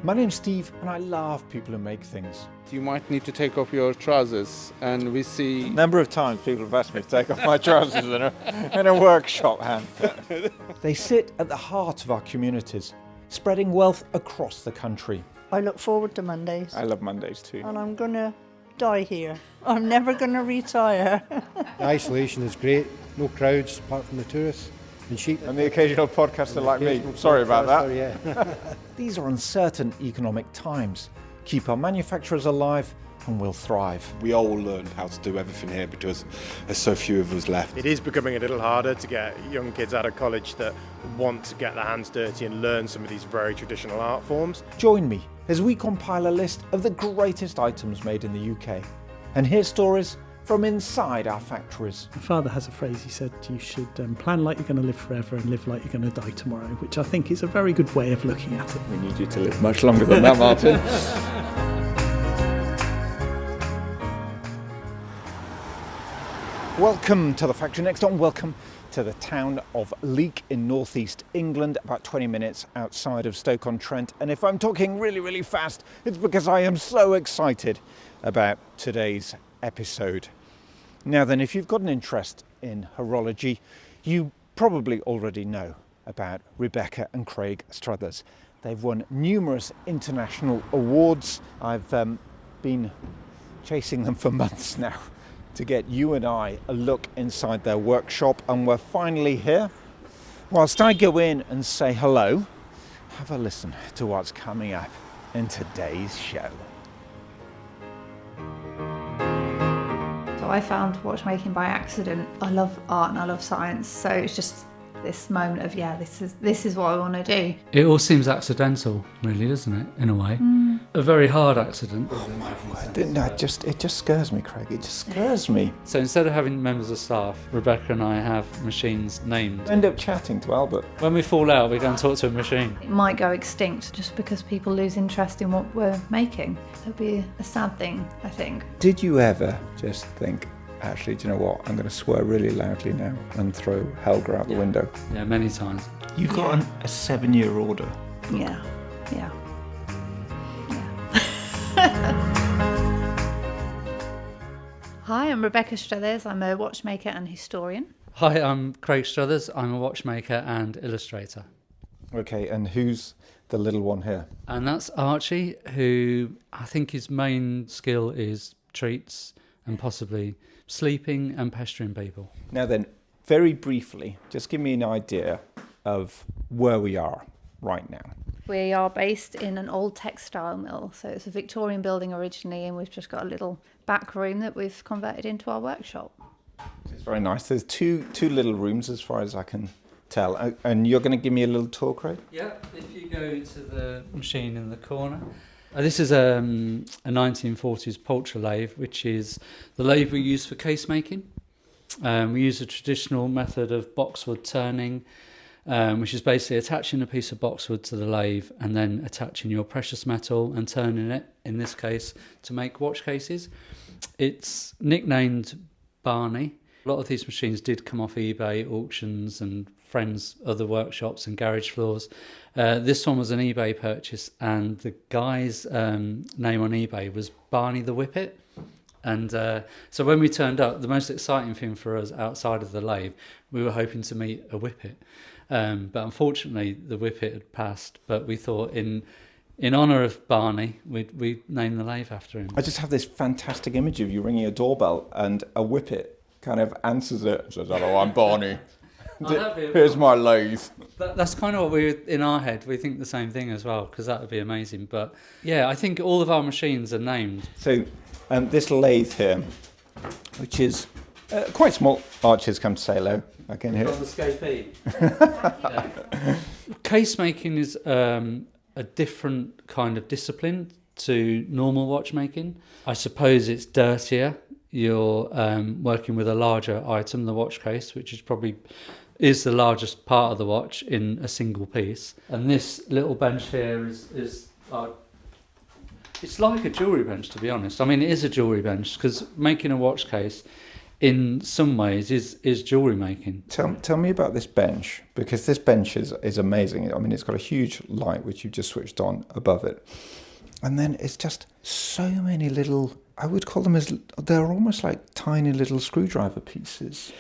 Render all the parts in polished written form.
My name's Steve and I love people who make things. You might need to take off your trousers, and we see... A number of times people have asked me to take off my trousers in a workshop hand. They sit at the heart of our communities, spreading wealth across the country. I look forward to Mondays. I love Mondays too. And I'm going to die here. I'm never going to retire. The isolation is great. No crowds apart from the tourists and sheep. And the occasional podcaster like me. Sorry about that. Yeah. These are uncertain economic times. Keep our manufacturers alive and we'll thrive. We all learn how to do everything here because there's so few of us left. It is becoming a little harder to get young kids out of college that want to get their hands dirty and learn some of these very traditional art forms. Join me as we compile a list of the greatest items made in the UK and hear stories from inside our factories. My father has a phrase, he said, you should plan like you're going to live forever and live like you're going to die tomorrow, which I think is a very good way of looking at it. We need you to live much longer than that, Martin. Welcome to the factory next on. Welcome to the town of Leek in northeast England, about 20 minutes outside of Stoke-on-Trent. And if I'm talking really, really fast, it's because I am so excited about today's episode. Now then, if you've got an interest in horology, you probably already know about Rebecca and Craig Struthers. They've won numerous international awards. I've been chasing them for months now to get you and I a look inside their workshop, and we're finally here. Whilst I go in and say hello, have a listen to what's coming up in today's show. So I found watchmaking by accident. I love art and I love science, so it's just this moment of, this is what I want to do. It all seems accidental, really, doesn't it, in a way? A very hard accident. Oh my word. No, it just scares me, Craig. It just scares me. So instead of having members of staff, Rebecca and I have machines named. I end up chatting to Albert. When we fall out, we go and talk to a machine. It might go extinct just because people lose interest in what we're making. It'd be a sad thing, I think. Did you ever just think, actually, do you know what? I'm going to swear really loudly now and throw Helga out the window. Yeah, many times. You've got a 7-year order. Yeah. Hi, I'm Rebecca Struthers. I'm a watchmaker and historian. Hi, I'm Craig Struthers. I'm a watchmaker and illustrator. Okay, and who's the little one here? And that's Archie, who I think his main skill is treats and possibly sleeping and pestering people. Now then, very briefly, just give me an idea of where we are right now. We are based in an old textile mill, so it's a Victorian building originally, and we've just got a little back room that we've converted into our workshop. It's very nice. There's two little rooms as far as I can tell, and you're going to give me a little tour, Craig? Yeah, if you go to the machine in the corner. This is a 1940s Pultra lathe, which is the lathe we use for case making. We use a traditional method of boxwood turning, which is basically attaching a piece of boxwood to the lathe and then attaching your precious metal and turning it, in this case, to make watch cases. It's nicknamed Barney. A lot of these machines did come off eBay, auctions and friends' other workshops and garage floors. This one was an eBay purchase, and the guy's name on eBay was Barney the Whippet. And so when we turned up, the most exciting thing for us outside of the lathe, we were hoping to meet a Whippet. But unfortunately, the Whippet had passed. But we thought in honour of Barney, we'd name the lathe after him. I just have this fantastic image of you ringing a doorbell and a Whippet kind of answers it and says, "Hello, I'm Barney. Here's my lathe." That's kind of what in our head. We think the same thing as well, because that would be amazing. But yeah, I think all of our machines are named. So this lathe here, which is quite small. Archers, come to say hello. I can hear it. Case making is a different kind of discipline to normal watchmaking. I suppose it's dirtier. You're working with a larger item, the watch case, which is the largest part of the watch in a single piece. And this little bench here is it's like a jewellery bench, to be honest. I mean, it is a jewellery bench because making a watch case in some ways is jewellery making. Tell me about this bench, because this bench is amazing. I mean, it's got a huge light which you've just switched on above it, and then it's just so many little, I would call them they're almost like tiny little screwdriver pieces.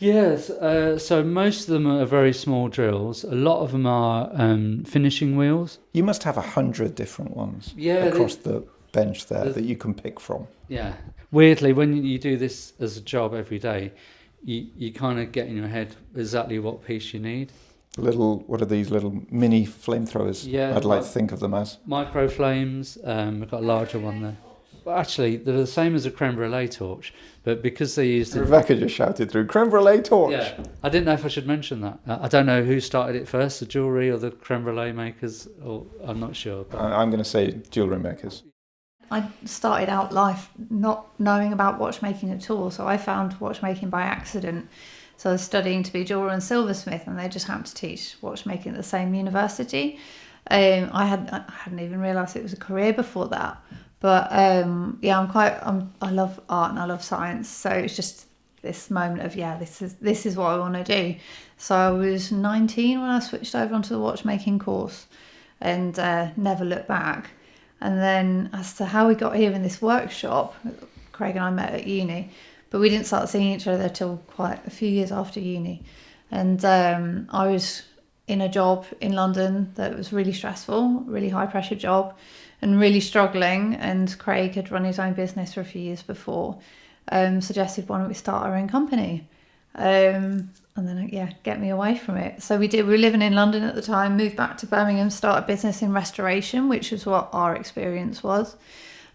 Yes, so most of them are very small drills. A lot of them are finishing wheels. You must have 100 different ones across the bench there that you can pick from. Yeah. Weirdly, when you do this as a job every day, you kind of get in your head exactly what piece you need. What are these little mini flamethrowers? Yeah, I'd like to think of them as. Micro flames, we've got a larger one there. Well, actually, they're the same as a creme brulee torch, but because they used... Rebecca just shouted through, creme brulee torch! Yeah, I didn't know if I should mention that. I don't know who started it first, the jewellery or the creme brulee makers, or I'm not sure. But... I'm going to say jewellery makers. I started out life not knowing about watchmaking at all, so I found watchmaking by accident. So I was studying to be a jeweller and silversmith, and they just happened to teach watchmaking at the same university. I hadn't even realised it was a career before that. But yeah, I love art and I love science, so it's just this moment of this is what I want to do. So I was 19 when I switched over onto the watchmaking course, and never looked back. And then as to how we got here in this workshop, Craig and I met at uni, but we didn't start seeing each other till quite a few years after uni. And I was in a job in London that was really stressful, really high pressure job, and really struggling. And Craig had run his own business for a few years before, suggested, why don't we start our own company? And then, get me away from it. So we did. We were living in London at the time, moved back to Birmingham, started business in restoration, which is what our experience was.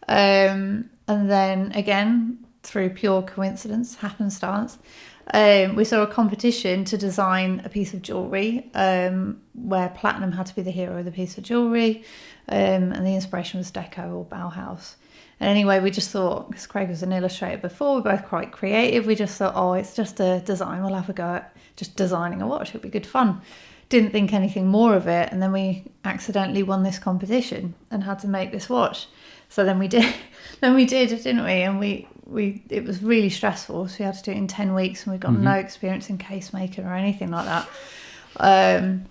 And then again, through pure coincidence, happenstance, we saw a competition to design a piece of jewellery where platinum had to be the hero of the piece of jewellery, and the inspiration was Deco or Bauhaus. And anyway, we just thought, because Craig was an illustrator before, we're both quite creative, we just thought, it's just a design, we'll have a go at just designing a watch, it'll be good fun. Didn't think anything more of it, and then we accidentally won this competition and had to make this watch. So then we did, didn't we? And it was really stressful, so we had to do it in 10 weeks, and we got no experience in case making or anything like that.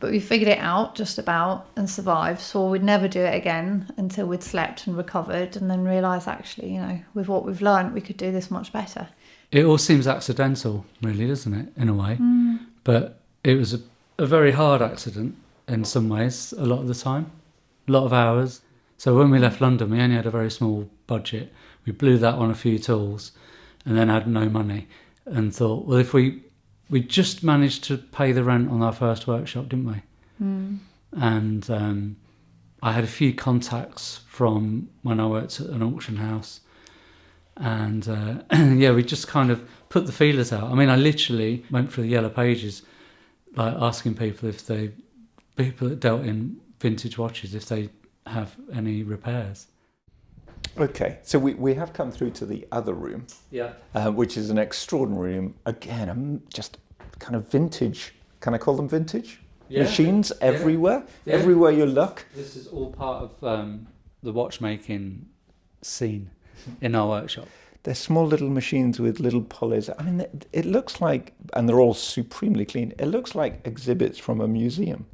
But we figured it out just about and survived. So we'd never do it again until we'd slept and recovered, and then realised actually, with what we've learned, we could do this much better. It all seems accidental, really, doesn't it, in a way? But it was a very hard accident in some ways, a lot of the time, a lot of hours. So when we left London, we only had a very small budget. We blew that on a few tools and then had no money, and thought, well, if we just managed to pay the rent on our first workshop, didn't we? And I had a few contacts from when I worked at an auction house, and we just kind of put the feelers out. I mean, I literally went through the yellow pages, like asking people that dealt in vintage watches, if they have any repairs. Okay, so we have come through to the other room, which is an extraordinary room. Again, just kind of vintage. Can I call them vintage? Machines everywhere, everywhere you look. This is all part of the watchmaking scene in our workshop. They're small little machines with little pulleys. I mean, it looks like, and they're all supremely clean, it looks like exhibits from a museum.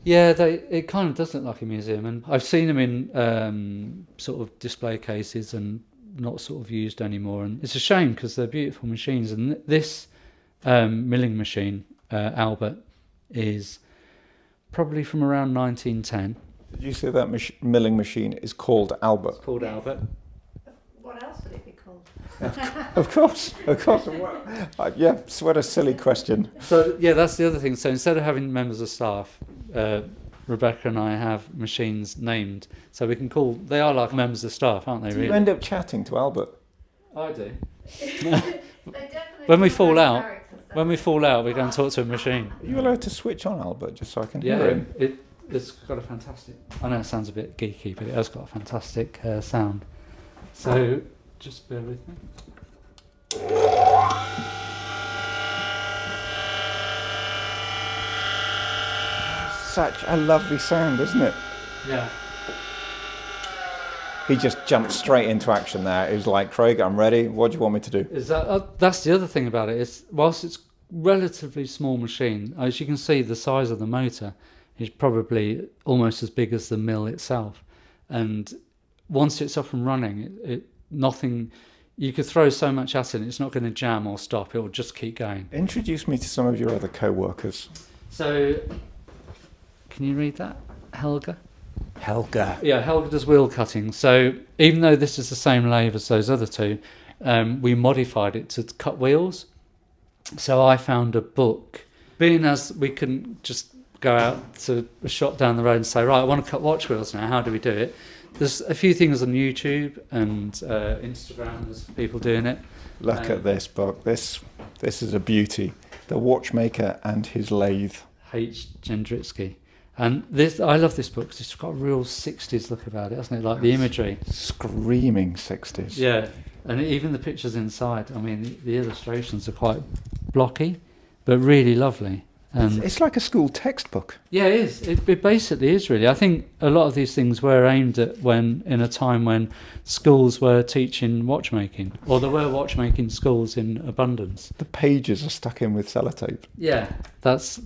Yeah, it kind of does look like a museum, and I've seen them in sort of display cases and not sort of used anymore. And it's a shame because they're beautiful machines. And this milling machine, Albert, is probably from around 1910. Did you say that milling machine is called Albert? It's called Albert. What else would it be called? Of course. What a silly question. So that's the other thing. So instead of having members of staff, Rebecca and I have machines named, so we can call. They are like members of staff, aren't they? Do really? you end up chatting to Albert? I do. When we fall out, we go and talk to a machine. Are you allowed to switch on Albert just so I can hear him? It's got a fantastic. I know it sounds a bit geeky, but it has got a fantastic sound. So just bear with me. Such a lovely sound, isn't it? Yeah. He just jumped straight into action there. He was like, Craig, I'm ready. What do you want me to do? Is that that's the other thing about it. Is whilst it's relatively small machine, as you can see, the size of the motor is probably almost as big as the mill itself. And once it's up and running, nothing. You could throw so much at it, it's not going to jam or stop. It will just keep going. Introduce me to some of your other co-workers. So, can you read that, Helga? Helga. Yeah, Helga does wheel cutting. So even though this is the same lathe as those other two, we modified it to cut wheels. So I found a book. Being as we couldn't just go out to a shop down the road and say, right, I want to cut watch wheels now, how do we do it? There's a few things on YouTube and Instagram, there's people doing it. Look at this book. This is a beauty. The Watchmaker and His Lathe. H. Jendritsky. And this, I love this book because it's got a real 60s look about it, hasn't it? Like the imagery. Screaming 60s. Yeah, and even the pictures inside. I mean, the illustrations are quite blocky, but really lovely. And It's like a school textbook. yeah, it is. It basically is really. I think a lot of these things were aimed at in a time when schools were teaching watchmaking, or there were watchmaking schools in abundance. The pages are stuck in with sellotape. Yeah, that's.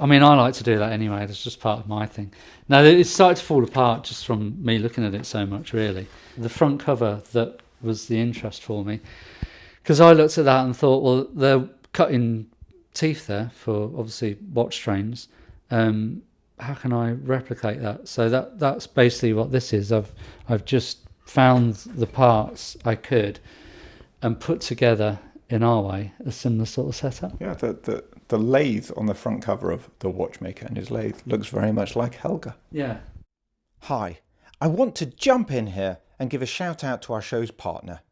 I mean, I like to do that anyway. That's just part of my thing. Now it started to fall apart just from me looking at it so much. Really, the front cover that was the interest for me, because I looked at that and thought, well, they're cutting teeth there for obviously watch trains. How can I replicate that? So that's basically what this is. I've just found the parts I could and put together in our way a similar sort of setup. Yeah, the lathe on the front cover of The Watchmaker and His Lathe looks very much like Helga. Yeah. Hi, I want to jump in here and give a shout out to our show's partner,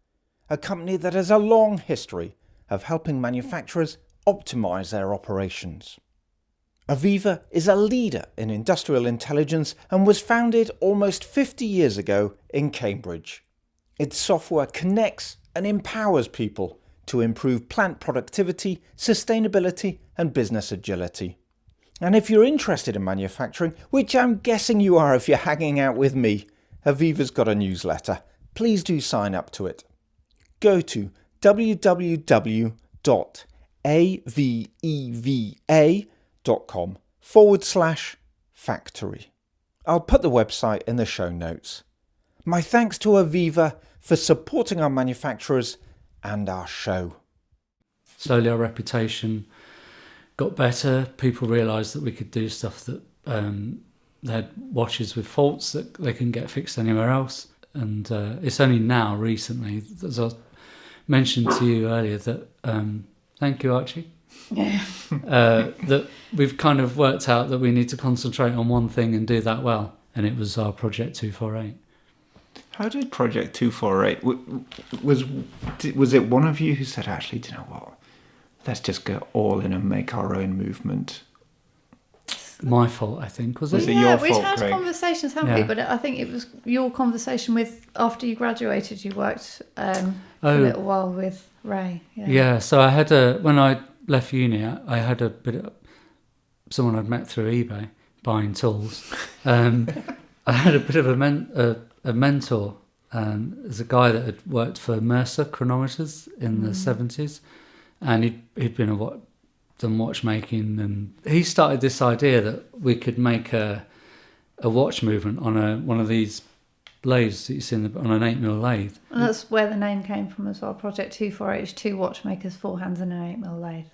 a company that has a long history of helping manufacturers optimize their operations. Aviva is a leader in industrial intelligence and was founded almost 50 years ago in Cambridge. Its software connects and empowers people to improve plant productivity, sustainability and business agility. And if you're interested in manufacturing, which I'm guessing you are if you're hanging out with me, Aviva's got a newsletter. Please do sign up to it. Go to aveva.com/factory. I'll put the website in the show notes. My thanks to Aviva for supporting our manufacturers and our show. Slowly our reputation got better. People realised that we could do stuff that they had watches with faults that they couldn't get fixed anywhere else. And it's only now, recently, as I mentioned to you earlier, that thank you, Archie. Yeah. That we've kind of worked out that we need to concentrate on one thing and do that well, and it was our Project 248. How did Project 248... Was it one of you who said, actually, do you know what? Let's just go all in and make our own movement? My fault, I think, was Was it? it your we've fault, had Craig? conversations, haven't we? Yeah. But I think it was your conversation with, after you graduated, you worked for a Oh. little while with Ray. Yeah, so I had when I left uni, I had a bit of someone I'd met through eBay buying tools. I had a bit of a mentor. There's a guy that had worked for Mercer chronometers in the 70s, and he'd been done watchmaking, and he started this idea that we could make a watch movement on one of these lathes that you see on an 8mm lathe. And that's where the name came from as well. Project 248 is 2 watchmakers, 4 hands and an 8mm lathe.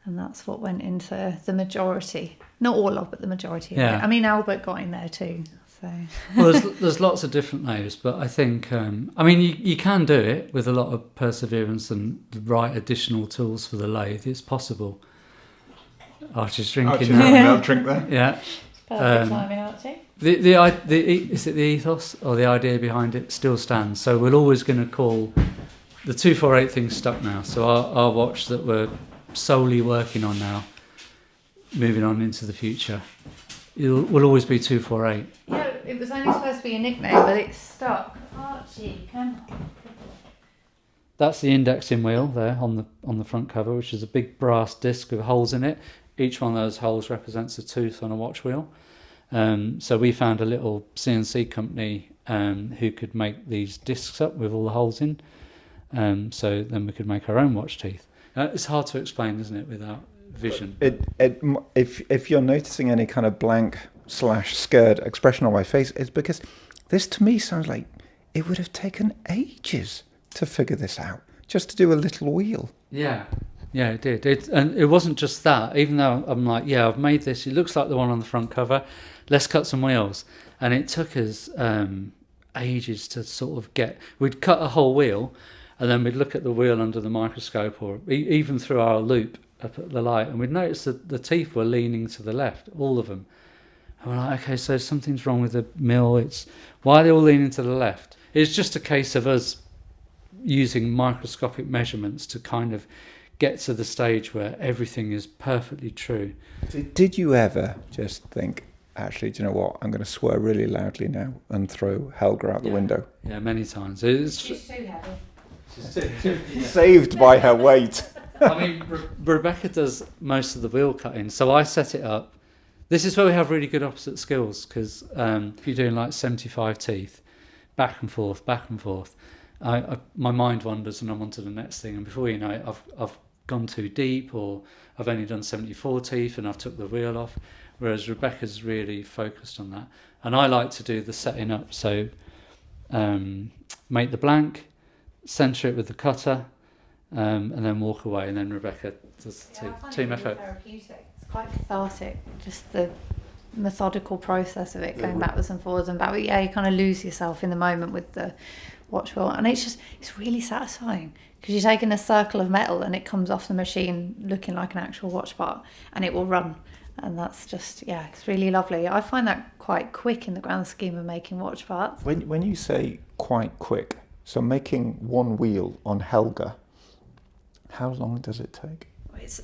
And that's what went into the majority. Not all of, but the majority of Yeah. it. I mean, Albert got in there too. So. Well, there's lots of different lathes, but I think, you can do it with a lot of perseverance and the right additional tools for the lathe. It's possible. Archie's drinking now. Drink there. Yeah. Perfect timing, Archie. Is it the ethos or the idea behind it still stands? So we're always going to call the 248 thing stuck now. So our watch that we're solely working on now, moving on into the future, will always be 248. Yeah, it was only supposed to be a nickname, but it's stuck. Archie, come on. That's the indexing wheel there on the front cover, which is a big brass disc with holes in it. Each one of those holes represents a tooth on a watch wheel. So we found a little CNC company who could make these discs up with all the holes in. So then we could make our own watch teeth. It's hard to explain, isn't it, without vision? If you're noticing any kind of blank/scared expression on my face, it's because this to me sounds like it would have taken ages to figure this out, just to do a little wheel. Yeah, it did. And it wasn't just that. Even though I'm like, yeah, I've made this. It looks like the one on the front cover. Let's cut some wheels. And it took us ages to sort of get... We'd cut a whole wheel, and then we'd look at the wheel under the microscope or even through our loop up at the light, and we'd notice that the teeth were leaning to the left, all of them. And we're like, okay, so something's wrong with the mill. Why are they all leaning to the left? It's just a case of us using microscopic measurements to kind of get to the stage where everything is perfectly true. Did you ever just think, actually, do you know what? I'm going to swear really loudly now and throw Helga out the window. Yeah, many times. It's too heavy. Saved by her weight. I mean, Rebecca does most of the wheel cutting, so I set it up. This is where we have really good opposite skills, because if you're doing like 75 teeth, back and forth, my mind wanders and I'm on to the next thing, and before you know it, I've gone too deep, or I've only done 74 teeth and I've took the wheel off, whereas Rebecca's really focused on that. And I like to do the setting up, so make the blank, centre it with the cutter, and then walk away, and then Rebecca does the team effort. Therapeutic. It's quite cathartic, just the methodical process of it, going backwards and forwards and backwards. Yeah, you kind of lose yourself in the moment with the watch wheel, and it's really satisfying, because you're taking a circle of metal and it comes off the machine looking like an actual watch part, and it will run, and that's just, yeah, it's really lovely. I find that quite quick in the grand scheme of making watch parts. When you say quite quick, so making one wheel on Helga, how long does it take?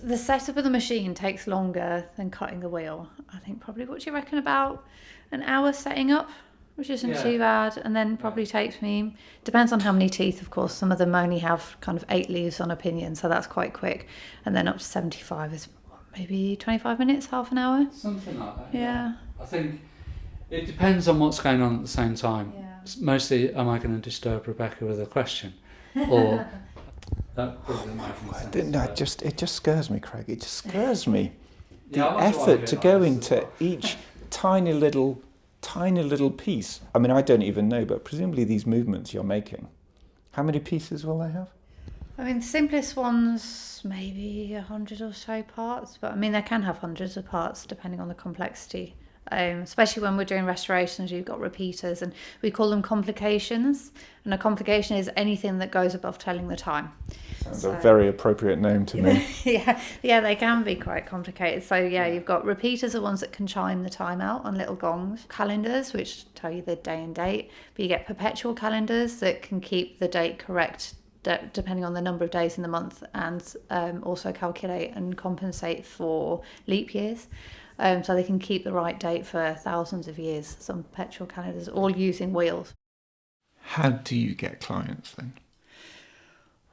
The setup of the machine takes longer than cutting the wheel. I think probably, what do you reckon, about an hour setting up, which isn't too bad, and then probably takes me, depends on how many teeth, of course. Some of them only have kind of 8 leaves on a pinion, so that's quite quick, and then up to 75 is maybe 25 minutes, half an hour. Something like that. Yeah. I think it depends on what's going on at the same time. Yeah. Mostly, am I going to disturb Rebecca with a question, or that doesn't make any sense. It just scares me, Craig. It just scares me. The Yeah, I wonder why effort we to get go like this into as well. each tiny little piece. I mean, I don't even know, but presumably these movements you're making, how many pieces will they have? I mean, the simplest ones, maybe 100 or so parts, but I mean, they can have hundreds of parts depending on the complexity. Especially when we're doing restorations, you've got repeaters, and we call them complications. And a complication is anything that goes above telling the time. Sounds a very appropriate name to me. yeah, they can be quite complicated. So yeah, you've got repeaters, are ones that can chime the time out on little gongs. Calendars, which tell you the day and date. But you get perpetual calendars that can keep the date correct depending on the number of days in the month, and also calculate and compensate for leap years. So they can keep the right date for thousands of years, some perpetual calendars, all using wheels. How do you get clients then?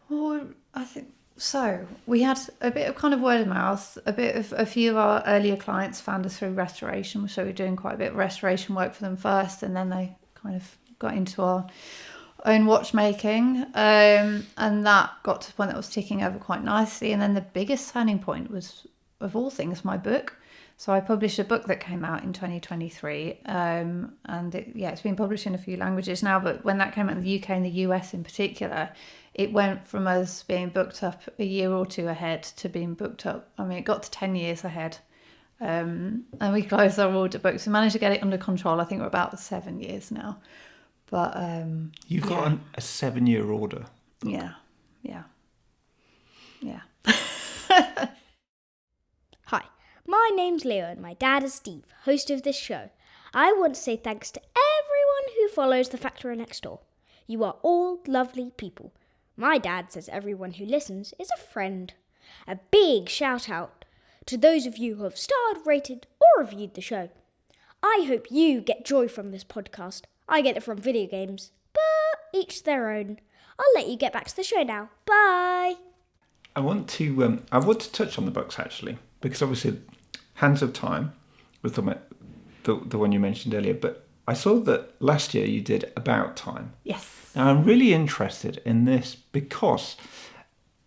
Well, I think so. We had a bit of kind of word of mouth, a few of our earlier clients found us through restoration, so we were doing quite a bit of restoration work for them first, and then they kind of got into our own watchmaking, and that got to the point that was ticking over quite nicely. And then the biggest turning point was, of all things, my book. So I published a book that came out in 2023, and it's been published in a few languages now, but when that came out in the UK and the US in particular, it went from us being booked up a year or two ahead to being booked up, I mean, it got to 10 years ahead, and we closed our order books. We managed to get it under control. I think we're about 7 years now. But You've got a 7-year order. Yeah. Hi, my name's Leo and my dad is Steve, host of this show. I want to say thanks to everyone who follows the Factory Next Door. You are all lovely people. My dad says everyone who listens is a friend. A big shout out to those of you who have starred, rated or reviewed the show. I hope you get joy from this podcast. I get it from video games, but each their own. I'll let you get back to the show now. Bye! I want to touch on the books, actually, because obviously Hands of Time was the one you mentioned earlier, but I saw that last year you did About Time. Yes. Now, I'm really interested in this because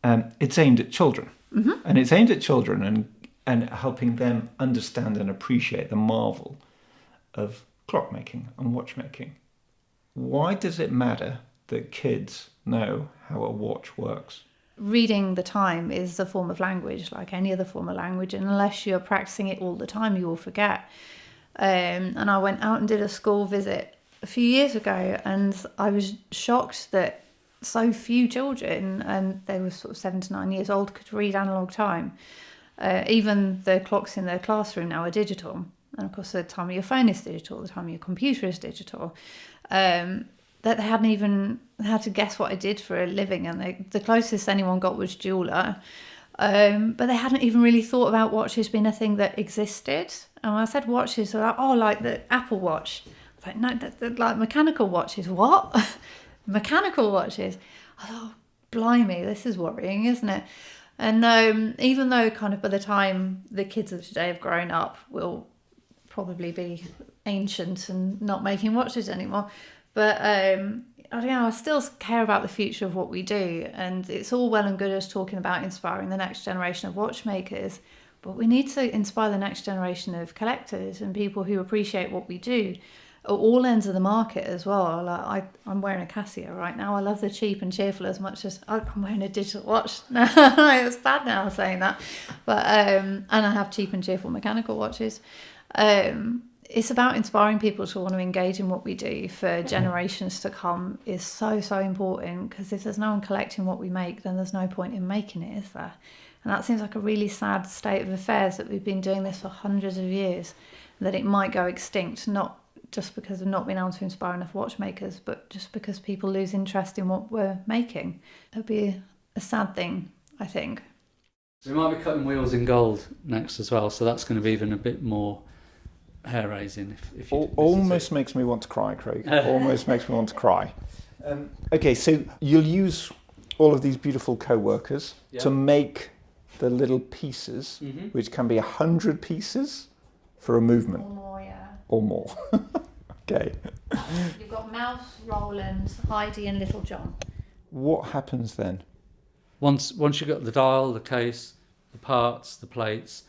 it's aimed at children. Mm-hmm. And it's aimed at children and helping them understand and appreciate the marvel of clockmaking and watchmaking. Why does it matter that kids know how a watch works? Reading the time is a form of language, like any other form of language, and unless you're practicing it all the time, you will forget. And I went out and did a school visit a few years ago, and I was shocked that so few children, and they were sort of 7 to 9 years old, could read analogue time. Even the clocks in their classroom now are digital, and of course the time of your phone is digital, the time of your computer is digital. That they hadn't even had to guess what I did for a living, and the closest anyone got was jeweller. But they hadn't even really thought about watches being a thing that existed. And when I said watches, they're like, oh, like the Apple Watch. I was like, no, they're like mechanical watches. What? Mechanical watches? I thought, oh, blimey, this is worrying, isn't it? And even though kind of by the time the kids of today have grown up, we'll probably be ancient and not making watches anymore. But I don't know, I still care about the future of what we do, and it's all well and good us talking about inspiring the next generation of watchmakers, but we need to inspire the next generation of collectors and people who appreciate what we do at all ends of the market as well. Like I'm wearing a Casio right now. I love the cheap and cheerful as much as I'm wearing a digital watch. No, it's bad now saying that, but and I have cheap and cheerful mechanical watches. It's about inspiring people to want to engage in what we do for generations to come is so important, because if there's no one collecting what we make, then there's no point in making it, is there? And that seems like a really sad state of affairs, that we've been doing this for hundreds of years, that it might go extinct, not just because of not being able to inspire enough watchmakers, but just because people lose interest in what we're making. It'd be a sad thing, I think. We might be cutting wheels in gold next as well, so that's going to be even a bit more hair-raising. If you almost makes me want to cry, Craig. Almost makes me want to cry. Okay, so you'll use all of these beautiful co-workers to make the little pieces, which can be 100 pieces for a movement. Or more, yeah. Or more. Okay. You've got Mouse, Roland, Heidi and Little John. What happens then? Once you've got the dial, the case, the parts, the plates,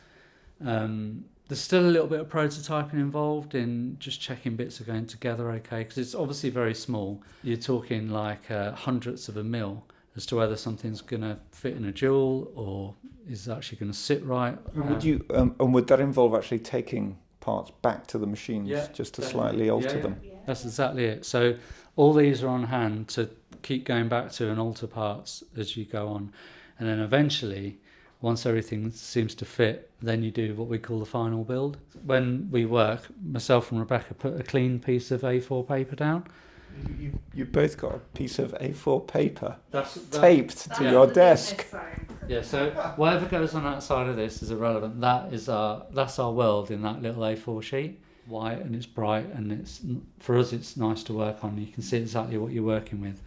there's still a little bit of prototyping involved in just checking bits are going together okay, because it's obviously very small. You're talking like hundredths of a mil as to whether something's going to fit in a jewel or is actually going to sit right. Would you and would that involve actually taking parts back to the machines just to slightly alter them? Yeah. That's exactly it. So all these are on hand to keep going back to and alter parts as you go on, and then eventually, once everything seems to fit, then you do what we call the final build. When we work, myself and Rebecca put a clean piece of A4 paper down. You've both got a piece of A4 paper taped to your desk. Yeah, so whatever goes on outside of this is irrelevant. That's our world in that little A4 sheet. White, and it's bright, and it's, for us, it's nice to work on. You can see exactly what you're working with.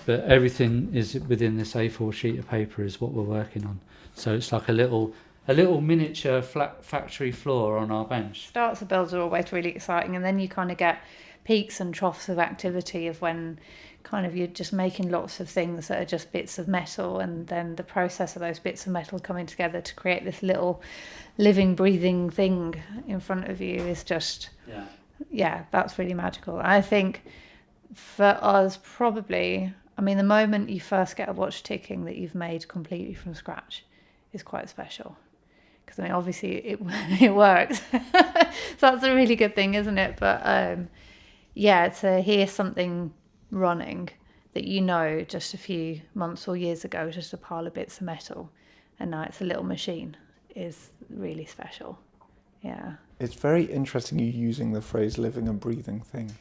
But everything is within this A4 sheet of paper is what we're working on. So it's like a little miniature flat factory floor on our bench. Starts of builds are always really exciting, and then you kind of get peaks and troughs of activity of when kind of you're just making lots of things that are just bits of metal, and then the process of those bits of metal coming together to create this little living, breathing thing in front of you is just, that's really magical. I think for us, probably, I mean, the moment you first get a watch ticking that you've made completely from scratch is quite special. Because, I mean, obviously it works. So that's a really good thing, isn't it? But, to hear something running that you know just a few months or years ago was just a pile of bits of metal, and now it's a little machine, is really special. Yeah. It's very interesting you using the phrase living and breathing thing.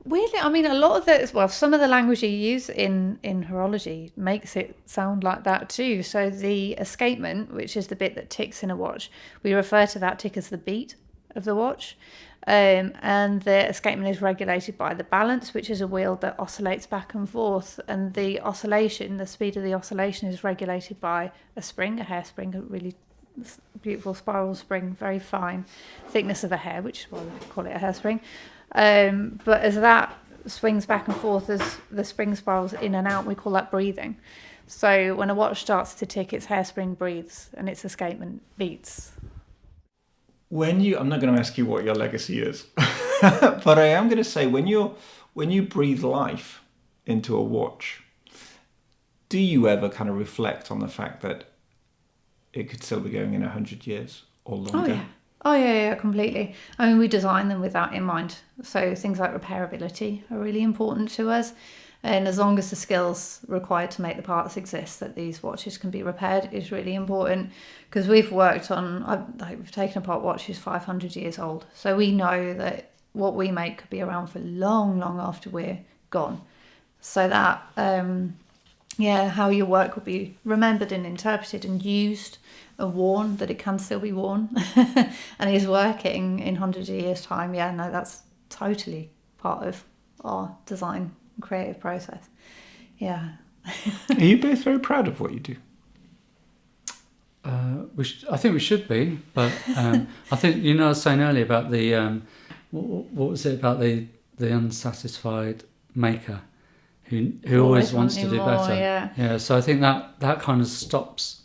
Weirdly, I mean, a lot of it, well, some of the language you use in horology makes it sound like that too. So the escapement, which is the bit that ticks in a watch, we refer to that tick as the beat of the watch. And the escapement is regulated by the balance, which is a wheel that oscillates back and forth. And the oscillation, the speed of the oscillation is regulated by a spring, a hairspring, a really beautiful spiral spring, very fine, thickness of a hair, which is why we call it a hairspring. But as that swings back and forth, as the spring spirals in and out, we call that breathing. So when a watch starts to tick, its hairspring breathes and its escapement beats. I'm not going to ask you what your legacy is, but I am going to say when you breathe life into a watch, do you ever kind of reflect on the fact that it could still be going in 100 years or longer? Oh yeah, completely. I mean, we design them with that in mind. So things like repairability are really important to us. And as long as the skills required to make the parts exist, that these watches can be repaired is really important. Because we've worked on, we've taken apart watches 500 years old. So we know that what we make could be around for long, long after we're gone. So that, how your work will be remembered and interpreted and used and worn, that it can still be worn and is working in hundreds of years' time. Yeah, no, that's totally part of our design and creative process. Yeah. Are you both very proud of what you do? I think we should be, but I think, I was saying earlier about the, what was it about the unsatisfied maker who always wants to do more, better. Yeah, so I think that kind of stops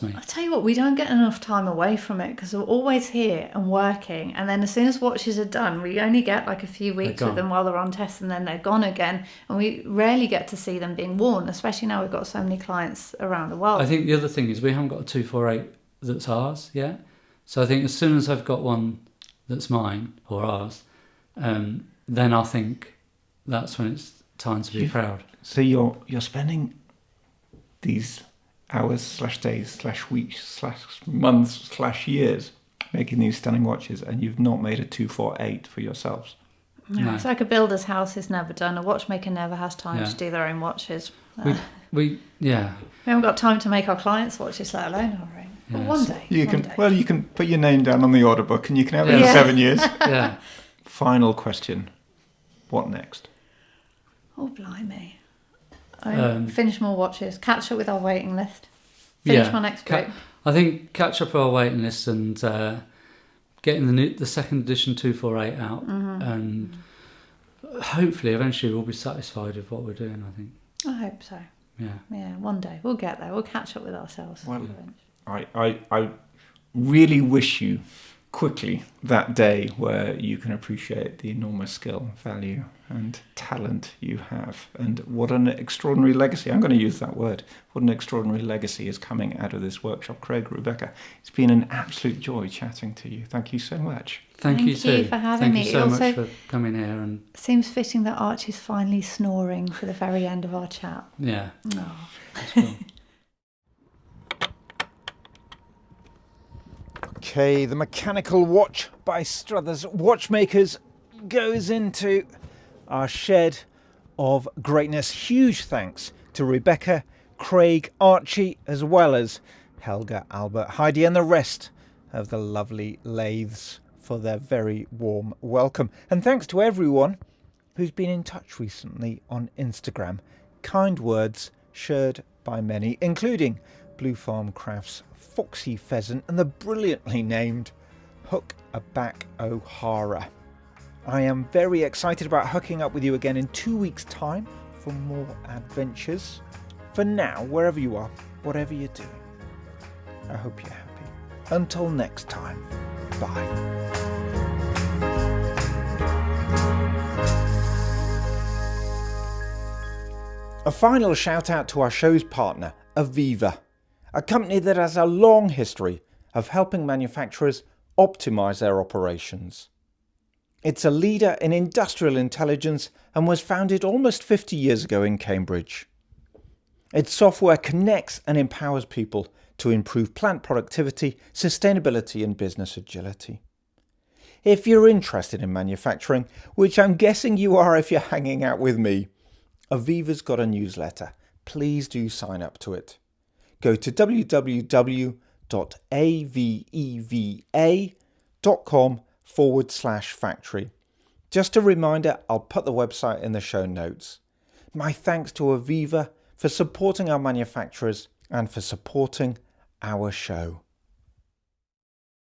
me. I tell you what, we don't get enough time away from it because we're always here and working, and then as soon as watches are done, we only get like a few weeks with them while they're on test, and then they're gone again, and we rarely get to see them being worn, especially now we've got so many clients around the world. I think the other thing is we haven't got a 248 that's ours yet, so I think as soon as I've got one that's mine or ours, then I think that's when it's time to be proud. So you're spending these hours/days/weeks/months/years making these stunning watches, and you've not made a 248 for yourselves. No. It's like a builder's house is never done. A watchmaker never has time to do their own watches. We haven't got time to make our clients' watches, let alone our own. Yeah, well, one day. You can put your name down on the order book and you can have it in 7 years. Yeah. Final question. What next? Oh, blimey. Finish more watches, catch up with our waiting list, my next book. I think catch up our waiting list and getting the second edition 248 out, and hopefully eventually we'll be satisfied with what we're doing, I think. I hope so. Yeah, one day we'll get there. We'll catch up with ourselves. Well, I really wish you quickly that day where you can appreciate the enormous skill, value and talent you have, and what an extraordinary legacy, I'm going to use that word, what an extraordinary legacy is coming out of this workshop. Craig, Rebecca, it's been an absolute joy chatting to you. Thank you so much. Thank you too for having me. Thank you so much for coming here. And seems fitting that Arch is finally snoring for the very end of our chat. Yeah. Oh. That's cool. Okay, the mechanical watch by Struthers Watchmakers goes into our shed of greatness. Huge thanks to Rebecca, Craig, Archie, as well as Helga, Albert, Heidi and the rest of the lovely lathes for their very warm welcome. And thanks to everyone who's been in touch recently on Instagram. Kind words shared by many, including Blue Farm Crafts, Foxy Pheasant and the brilliantly named Hook a Back O'Hara. I am very excited about hooking up with you again in 2 weeks' time for more adventures. For now, wherever you are, whatever you're doing, I hope you're happy. Until next time, bye. A final shout out to our show's partner, Aviva, a company that has a long history of helping manufacturers optimize their operations. It's a leader in industrial intelligence and was founded almost 50 years ago in Cambridge. Its software connects and empowers people to improve plant productivity, sustainability and business agility. If you're interested in manufacturing, which I'm guessing you are if you're hanging out with me, Aviva's got a newsletter. Please do sign up to it. Go to www.aveva.com/factory. Just a reminder, I'll put the website in the show notes. My thanks to Aviva for supporting our manufacturers and for supporting our show.